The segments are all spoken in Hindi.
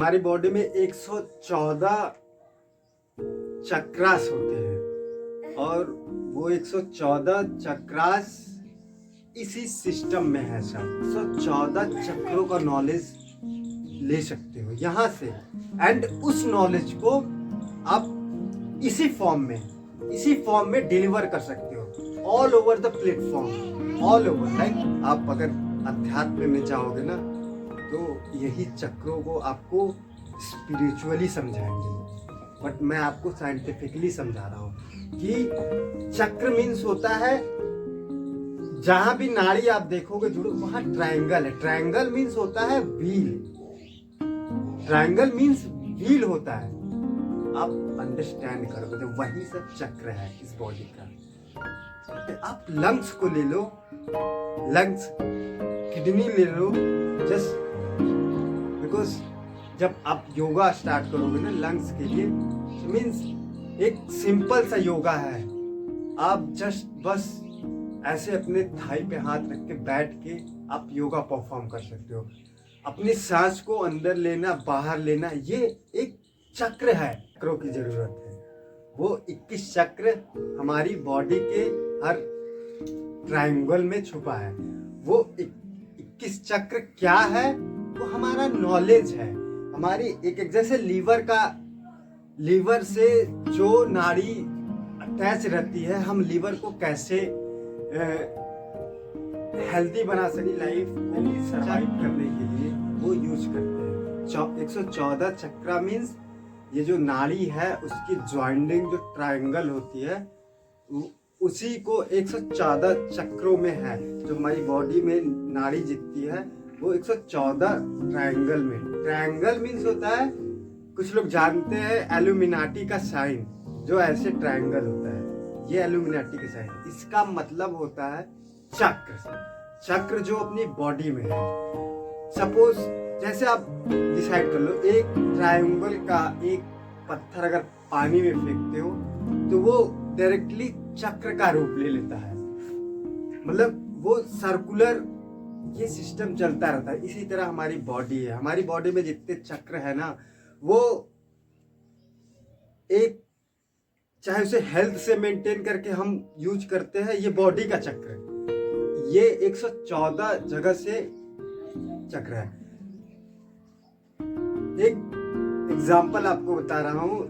हमारी बॉडी में 114 चक्रास होते हैं और वो 114 चक्रास इसी सिस्टम में है। सब 114 चक्रों का नॉलेज ले सकते हो यहाँ से, एंड उस नॉलेज को आप इसी फॉर्म में डिलीवर कर सकते हो all over the platform, all over. Like आप अगर अध्यात्म में जाओगे ना तो यही चक्रों को आपको स्पिरिचुअली समझाएंगे, बट मैं आपको साइंटिफिकली समझा रहा हूँ कि चक्र मीन्स होता है जहां भी नाड़ी आप देखोगे जुड़ो वहां ट्रायंगल है। ट्रायंगल मीन्स होता है व्हील, ट्रायंगल मीन्स व्हील होता है। आप अंडरस्टैंड करोगे तो वही सब चक्र है इस बॉडी का। आप लंग्स को ले लो, लंग्स, किडनी ले लो, जस्ट बिकॉज जब आप योगा स्टार्ट करोगे ना लंग्स के लिए, मीन्स एक सिंपल सा योगा है। आप जस्ट बस ऐसे अपने थाई पे हाथ रख के बैठ के आप योगा परफॉर्म कर सकते हो। अपनी सांस को अंदर लेना बाहर लेना, ये एक चक्र है। चक्रों की जरूरत है। वो 21 चक्र हमारी बॉडी के हर ट्रायंगल में छुपा है। वो 21 चक्र क्या है? वो हमारा नॉलेज है। हमारी एक जैसे लीवर से जो नाड़ी अटैच रहती है, हम लीवर को कैसे हेल्दी बना सके लाइफ को सर्वाइव करने के लिए वो यूज करते हैं। 114 चक्रा मीन्स ये जो नाड़ी है उसकी ज्वाइंटिंग जो ट्रायंगल होती है उसी को 114 चक्रों में है। जो हमारी बॉडी में नाड़ी जितती है वो 114 ट्रायंगल में। ट्रायंगल मीन्स होता है, कुछ लोग जानते हैं एल्यूमिनाटी का साइन, जो ऐसे ट्रायंगल होता है, ये एल्यूमिनाटी का साइन। इसका मतलब होता है चक्र। चक्र जो अपनी बॉडी में है। सपोज जैसे आप डिसाइड कर लो, एक ट्रायंगल का एक पत्थर अगर पानी में फेंकते हो तो वो डायरेक्टली चक्र का रूप ले लेता है, मतलब वो सर्कुलर ये सिस्टम चलता रहता है। इसी तरह हमारी बॉडी है। हमारी बॉडी में जितने चक्र है ना, वो एक चाहे उसे हेल्थ से मेंटेन करके हम यूज करते हैं, ये बॉडी का चक्र है। ये 114 जगह से चक्र है। एक एग्जाम्पल आपको बता रहा हूं।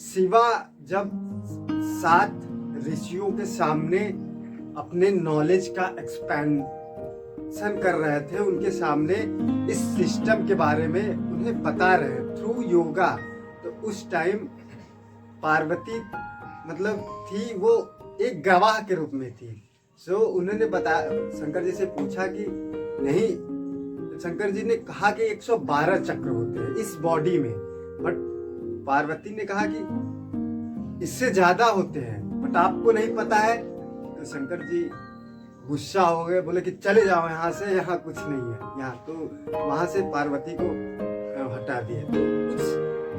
शिवा जब 7 ऋषियों के सामने अपने नॉलेज का एक्सपेंशन कर रहे थे, उनके सामने इस सिस्टम के बारे में उन्हें बता रहे थ्रू योगा, तो उस टाइम पार्वती मतलब थी, वो एक गवाह के रूप में थी। सो उन्होंने बताया, शंकर जी से पूछा कि नहीं, शंकर जी ने कहा कि 112 चक्र होते हैं इस बॉडी में, बट पार्वती ने कहा कि इससे ज्यादा होते हैं, बट आपको नहीं पता है। तो शंकर जी गुस्सा हो गए, बोले कि चले जाओ यहाँ से, यहाँ कुछ नहीं है यहाँ। तो वहां से पार्वती को हटा दिए। तो कुछ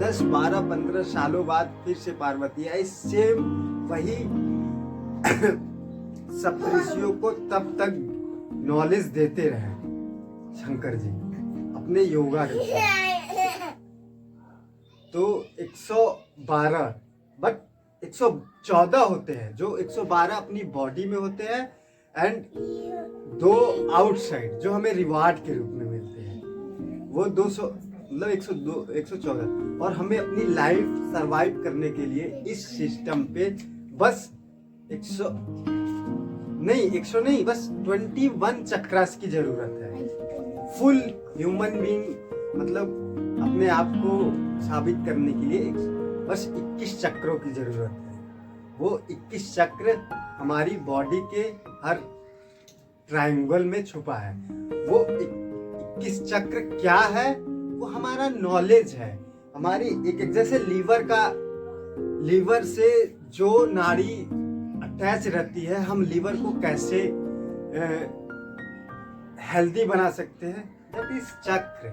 10, 12, 15 सालों बाद फिर से पार्वती आई, सेम वही सप्तऋषियों को तब तक नॉलेज देते रहे शंकर जी अपने योगा के। तो 112 बट 114 होते हैं, जो 112 अपनी बॉडी में होते हैं एंड 2 आउटसाइड जो हमें रिवार्ड के रूप में मिलते हैं। वो 200 मतलब 114, और हमें अपनी लाइफ सरवाइव करने के लिए इस सिस्टम पे बस 100 नहीं बस 21 चक्रास की जरूरत है। फुल ह्यूमन बीइंग मतलब अपने आप को साबित करने के लिए बस 21 चक्रों की जरूरत है। वो 21 चक्र हमारी बॉडी के हर ट्रायंगल में छुपा है। वो 21 चक्र क्या है? वो हमारा नॉलेज है। हमारी एक जैसे लीवर से जो नाड़ी अटैच रहती है, हम लीवर को कैसे हेल्दी बना सकते हैं, दैट इज चक्र।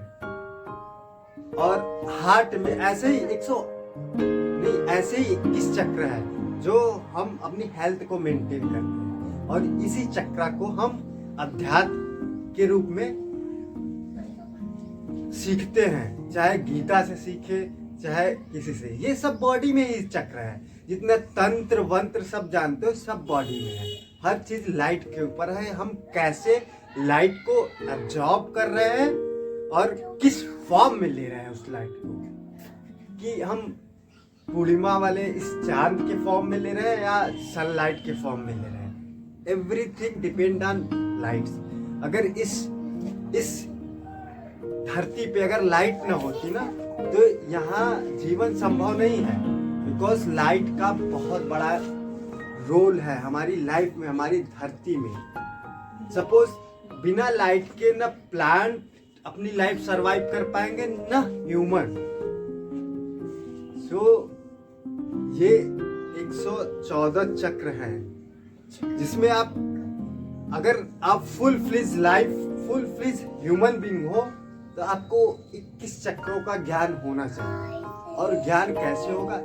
और हार्ट में ऐसे ही 21 चक्र है जो हम अपनी हेल्थ को मेंटेन करते हैं, और इसी चक्र को हम अध्यात्म के रूप में सीखते हैं, चाहे गीता से सीखे चाहे किसी से, ये सब बॉडी में ही चक्र है। जितना तंत्र वंत्र सब जानते हो सब बॉडी में है। हर चीज लाइट के ऊपर है। हम कैसे लाइट को एब्जॉर्ब कर रहे हैं और किस फॉर्म में ले रहे हैं उस लाइट को, कि हम पूर्णिमा वाले इस चांद के फॉर्म में ले रहे हैं या सनलाइट के फॉर्म में ले रहे हैं। Everything depend on lights. अगर इस धरती पे अगर लाइट ना होती ना तो यहाँ जीवन संभव नहीं है, बिकॉज लाइट का बहुत बड़ा रोल है हमारी लाइफ में, हमारी धरती में। सपोज बिना लाइट के ना प्लांट अपनी लाइफ सरवाइव कर पाएंगे ना ह्यूमन। सो ये 114 चक्र हैं जिसमें अगर आप full fledge life, full fledge human being हो तो आपको 21 चक्रों का ज्ञान होना चाहिए। और ज्ञान कैसे होगा?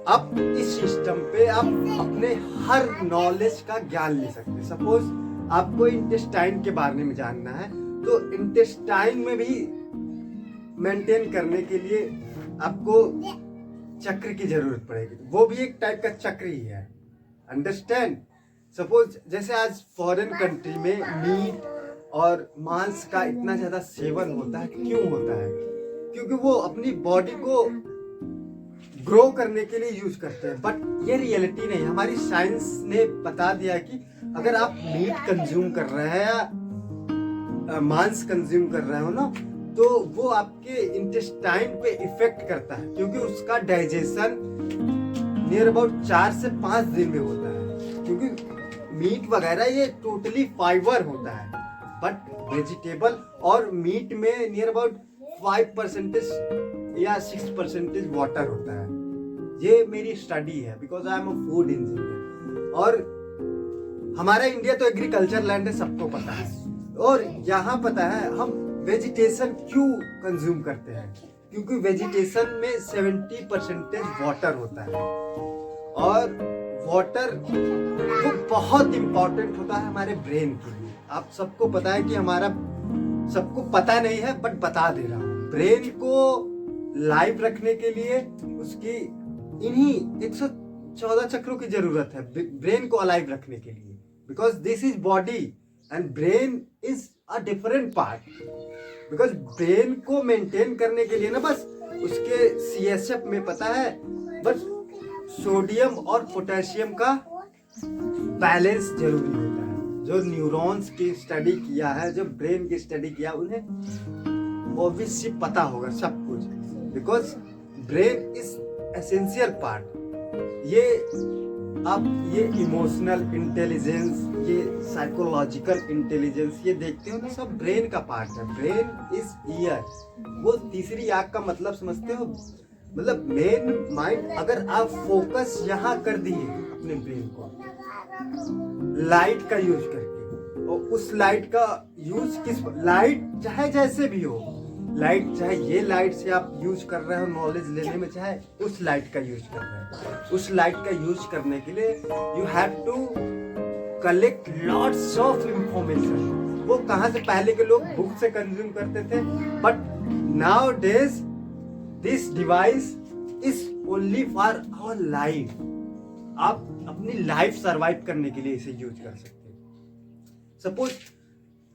आप इस सिस्टम पे आप अपने हर नॉलेज का ज्ञान ले सकते हैं। सपोज आपको इंटेस्टाइन के बारे में जानना है तो इंटेस्टाइन में भी मेंटेन करने के लिए आपको चक्र की जरूरत पड़ेगी। वो भी एक टाइप का चक्र ही है, अंडरस्टैंड। सपोज जैसे आज फॉरेन कंट्री में मीट और मांस का इतना ज्यादा सेवन होता है, क्यों होता है? क्योंकि वो अपनी बॉडी को ग्रो करने के लिए यूज करते हैं। बट ये रियलिटी नहीं। हमारी साइंस ने बता दिया कि अगर आप मीट कंज्यूम कर रहे हैं या मांस कंज्यूम कर रहे हो ना, तो वो आपके इंटेस्टाइन पे इफेक्ट करता है, क्योंकि उसका डाइजेशन नियर अबाउट 4 से 5 दिन में होता है। क्योंकि मीट वगैरह ये टोटली फाइबर होता है, बट वेजिटेबल और मीट में नियर अबाउट 5% या 6% वाटर होता है। ये मेरी स्टडी है, because I am a food engineer. और हमारा इंडिया तो एग्रीकल्चर लैंड है, सबको पता है। और यहाँ पता है हम वेजिटेशन क्यों कंज्यूम करते हैं, क्योंकि वेजिटेशन में 70% वाटर होता है। और वाटर वो बहुत इंपॉर्टेंट होता है हमारे ब्रेन के लिए। आप सबको पता है कि हमारा, सबको पता नहीं है बट बता दे रहा हूँ, ब्रेन को लाइव रखने के लिए उसकी इन्हीं 114 चक्रों की जरूरत है, ब्रेन को अलाइव रखने के लिए। Because this is body and brain is a different part. Because brain को मेंटेन करने के लिए ना बस उसके CSF में पता है बस सोडियम और पोटेशियम का बैलेंस जरूरी होता है। जो न्यूरॉन्स की स्टडी किया है, जो ब्रेन की स्टडी किया, उन्हें ऑब्वियसली पता होगा सब कुछ, because brain is essential part. ये इमोशनल इंटेलिजेंस, ये साइकोलॉजिकल इंटेलिजेंस, ये देखते हो ना, सब ब्रेन का पार्ट है। Brain is year. वो तीसरी आंख का मतलब समझते हो? मतलब मेन माइंड। अगर आप फोकस यहाँ कर दिए अपने ब्रेन को लाइट का यूज करके, और उस लाइट का यूज किस, लाइट चाहे जैसे भी हो, लाइट चाहे ये लाइट से आप यूज कर रहे हो नॉलेज लेने में, चाहे उस लाइट का यूज कर रहे हो, उस लाइट का यूज करने के लिए you have to collect lots of information. वो कहाँ से, पहले के लोग बुक से कंज्यूम करते थे, but nowadays this device is only for our life. आप अपनी लाइफ सरवाइव करने के लिए इसे यूज कर सकते हो। सपोज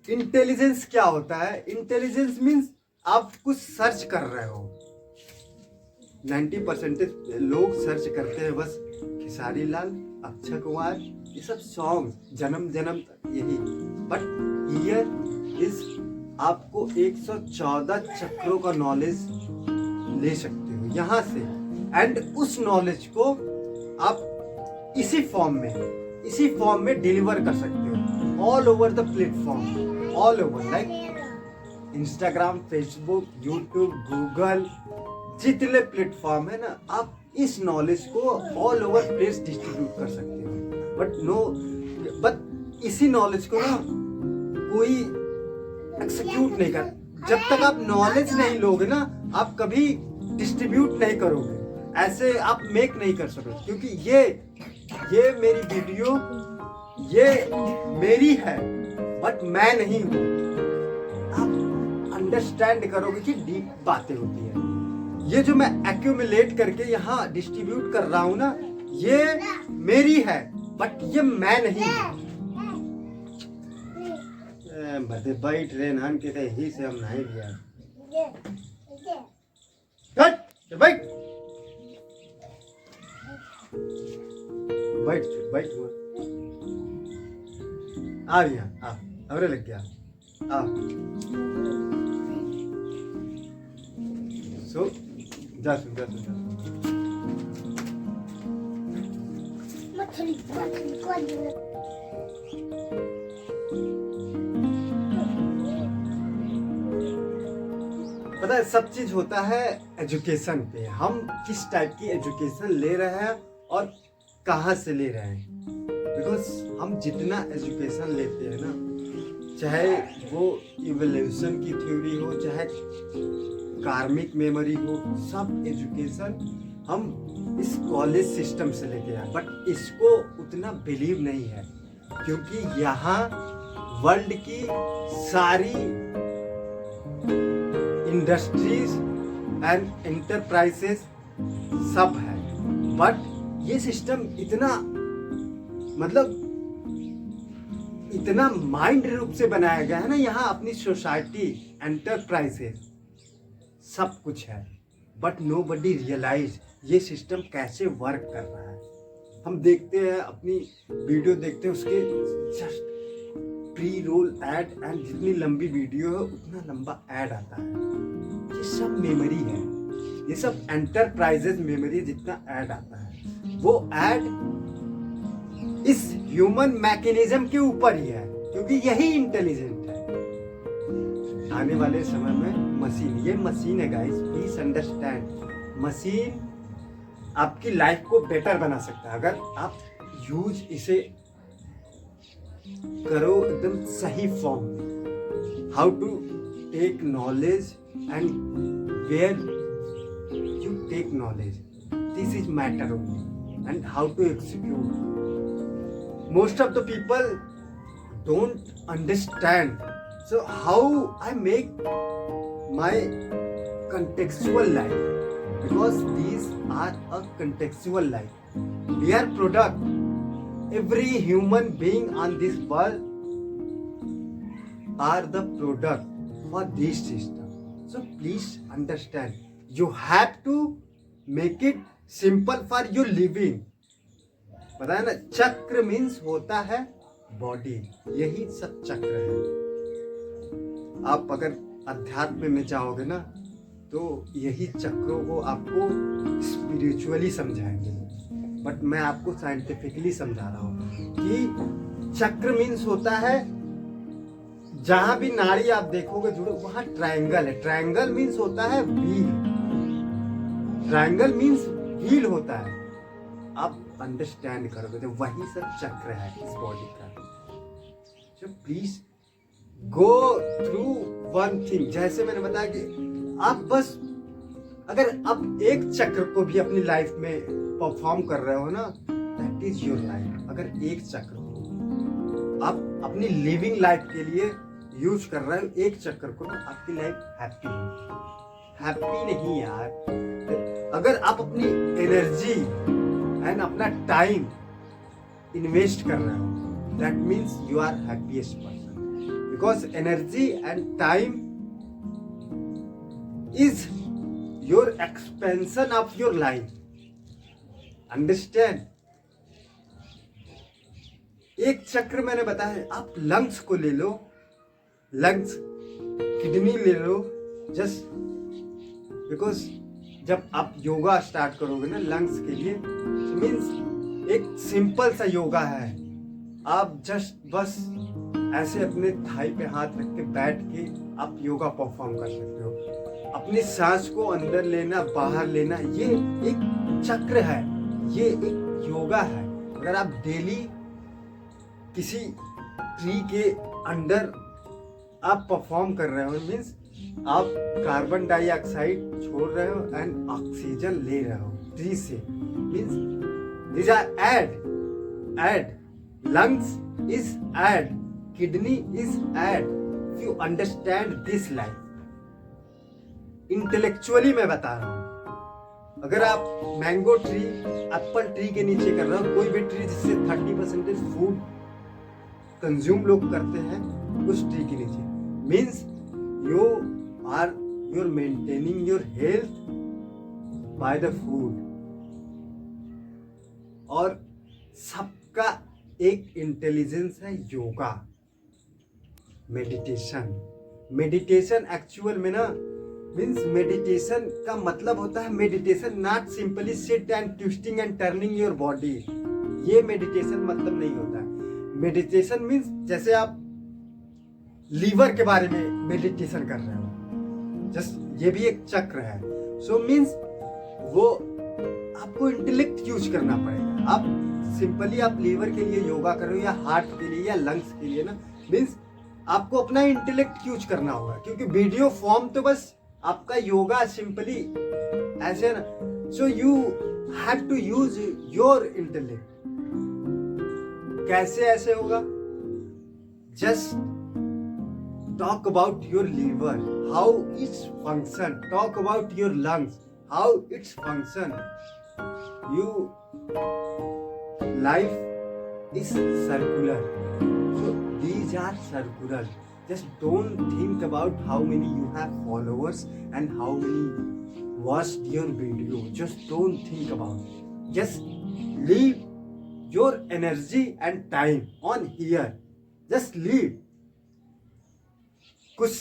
इंटेलिजेंस क्या होता है? इंटेलिजेंस मीन्स आप कुछ सर्च कर रहे हो। 90% लोग सर्च करते हैं बस खेसारी लाल, अक्षय कुमार, ये सब सॉन्ग जन्म जन्म तक यही। बट हियर इज आपको 114 चक्रों का नॉलेज ले सकते हो यहाँ से, एंड उस नॉलेज को आप इसी फॉर्म में डिलीवर कर सकते हो all over the platform, all over, like Instagram, Facebook, YouTube, Google, जितने प्लेटफॉर्म है ना, आप इस नॉलेज को ऑल ओवर प्लेस डिस्ट्रीब्यूट कर सकते हो। बट इसी नॉलेज को ना कोई एक्सिक्यूट नहीं कर। जब तक आप नॉलेज नहीं लोगे ना, आप कभी डिस्ट्रीब्यूट नहीं करोगे, ऐसे आप मेक नहीं कर सकते। क्योंकि ये मेरी वीडियो, ये मेरी है बट मैं नहीं हूं। आप अंडरस्टैंड करोगे कि डीप बातें होती है। ये जो मैं एक्यूमुलेट करके यहाँ डिस्ट्रीब्यूट कर रहा हूँ ना, ये मेरी है, बट ये मैं नहीं हूँ। बदे बैठ रहे नान के थे, ही से हम नहीं लिया। बैठ बैठ बैठ हुआ आ रही आ अवरे लग गया आ सो जा सुन जा सुन पता है सब चीज होता है एजुकेशन पे। हम किस टाइप की एजुकेशन ले रहे हैं और कहाँ से ले रहे हैं। बिकॉज हम जितना एजुकेशन लेते हैं ना, चाहे वो इवोल्यूशन की थ्योरी हो, चाहे कार्मिक मेमोरी हो, सब एजुकेशन हम इस कॉलेज सिस्टम से लेते हैं। बट इसको उतना बिलीव नहीं है, क्योंकि यहाँ वर्ल्ड की सारी इंडस्ट्रीज एंड एंटरप्राइजेस सब है। बट ये सिस्टम इतना मतलब इतना माइंड रूप से बनाया गया है ना, यहाँ अपनी सोसाइटी, एंटरप्राइजेस सब कुछ है, बट नोबडी रियलाइज ये सिस्टम कैसे वर्क कर रहा है। हम देखते हैं, अपनी वीडियो देखते हैं, उसके just pre roll ad, and जितनी लंबी वीडियो है उतना लंबा ऐड आता है। ये सब मेमोरी है, ये सब एंटरप्राइजेस मेमोरी, जितना ऐड आता है वो ऐड इस ह्यूमन मैकेनिज्म के ऊपर ही है, क्योंकि यही इंटेलिजेंट है। आने वाले समय में मशीन, ये मशीन है गाइस, प्लीज अंडरस्टैंड। मशीन आपकी लाइफ को बेटर बना सकता है अगर आप यूज इसे करो एकदम सही फॉर्म में। How to take knowledge and where you take knowledge, this is matter only, and how to execute. Most of the people don't understand. So how I make my contextual life, because these are a contextual life. We are product. Every human being on this world are the product for this system. So please understand. You have to make it simple for your living. पता है ना, चक्र मीन्स होता है बॉडी, यही सब चक्र है। आप अगर अध्यात्म में जाओगे ना, तो यही चक्रों को आपको स्पिरिचुअली समझाएंगे, बट मैं आपको साइंटिफिकली समझा रहा हूँ कि चक्र मीन्स होता है, जहां भी नाड़ी आप देखोगे जुड़े, वहां ट्रायंगल है। ट्रायंगल मीन्स होता है व्हील, ट्रायंगल मीन्स व्हील होता है। आप अंडरस्टैंड करोगे तो वही सब चक्र है इस बॉडी का। So please go through one thing. जैसे मैंने बताया कि आप बस अगर आप एक चक्र को भी अपनी लाइफ में परफॉर्म कर रहे हो ना, दैट इज योर लाइफ। अगर एक चक्र को आप अपनी लिविंग लाइफ के लिए यूज कर रहे हो, एक चक्र को, तो आपकी लाइफ हैप्पी होगी। हैप्पी नहीं यार, अगर आप अपनी एनर्जी एंड अपना टाइम इन्वेस्ट कर रहे हो, that means you are happiest person, because energy and time is your expansion of your life. Understand. एक चक्र मैंने बताया, आप लंग्स को ले लो, लंग्स, किडनी ले लो, जस्ट बिकॉज जब आप योगा स्टार्ट करोगे ना लंग्स के लिए, मीन्स एक सिंपल सा योगा है। आप जस्ट बस ऐसे अपने थाई पे हाथ रख के बैठ के आप योगा परफॉर्म कर सकते हो। अपनी सांस को अंदर लेना, बाहर लेना, ये एक चक्र है, ये एक योगा है। अगर आप डेली किसी ट्री के अंडर आप परफॉर्म कर रहे हो, मीन्स आप कार्बन डाइऑक्साइड छोड़ रहे हो एंड ऑक्सीजन ले रहे हो ट्री से, means these are add lungs is add, kidney is add. If you understand this life, intellectually मैं बता रहा हूँ। अगर आप मैंगो ट्री, एप्पल ट्री के नीचे कर रहे हो, कोई भी ट्री जिससे 30% फूड कंज्यूम लोग करते हैं, उस ट्री के नीचे, means you're maintaining your health by the food। और सबका एक इंटेलिजेंस है योगा, मेडिटेशन एक्चुअल में ना, मीन्स मेडिटेशन का मतलब होता है meditation not simply sit and twisting and turning your body. ये मेडिटेशन मतलब नहीं होता है। मेडिटेशन मीन्स जैसे आप लीवर के बारे में मेडिटेशन कर रहे हो, जस्ट ये भी एक चक्र है। सो मीन्स वो आपको इंटेलेक्ट यूज करना पड़ेगा। आप सिंपली आप लीवर के लिए योगा कर रहे हो या हार्ट के लिए या लंग्स के लिए ना, मीन्स आपको अपना इंटेलेक्ट यूज करना होगा, क्योंकि वीडियो फॉर्म तो बस आपका योगा सिंपली ऐसे ना। So you have to use your intellect. कैसे ऐसे होगा? Just talk about your liver, how it's function, talk about your lungs, how it's function. Life is circular, so these are circular. Just don't think about how many you have followers and how many watched your video. Just don't think about it. Just leave your energy and time on here. Just leave. कुछ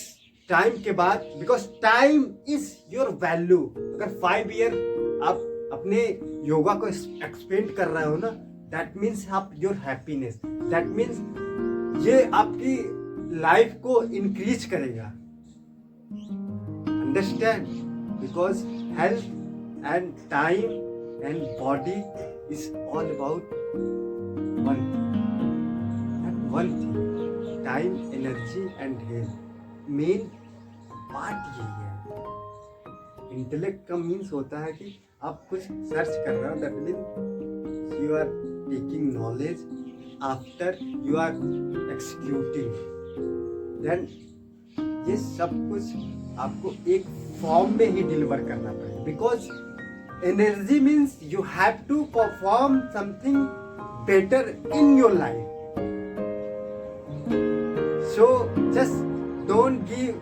टाइम के बाद, because time is your value. अगर 5 ईयर आप अपने योगा को एक्सपेंड कर रहे हो ना, दैट मीन्स आप योर हैप्पीनेस, दैट मीन्स ये आपकी लाइफ को इंक्रीज करेगा। Understand? Because health and time and body is all about one thing, time, energy and health. Main part यही है। इंटेलेक्ट का मीन्स होता है कि आप कुछ सर्च कर रहे हो, that means you are taking knowledge after you are executing. Then ये सब कुछ आपको एक फॉर्म में ही डिलीवर करना पड़ेगा, because energy means you have to perform something better in your life. So just don't give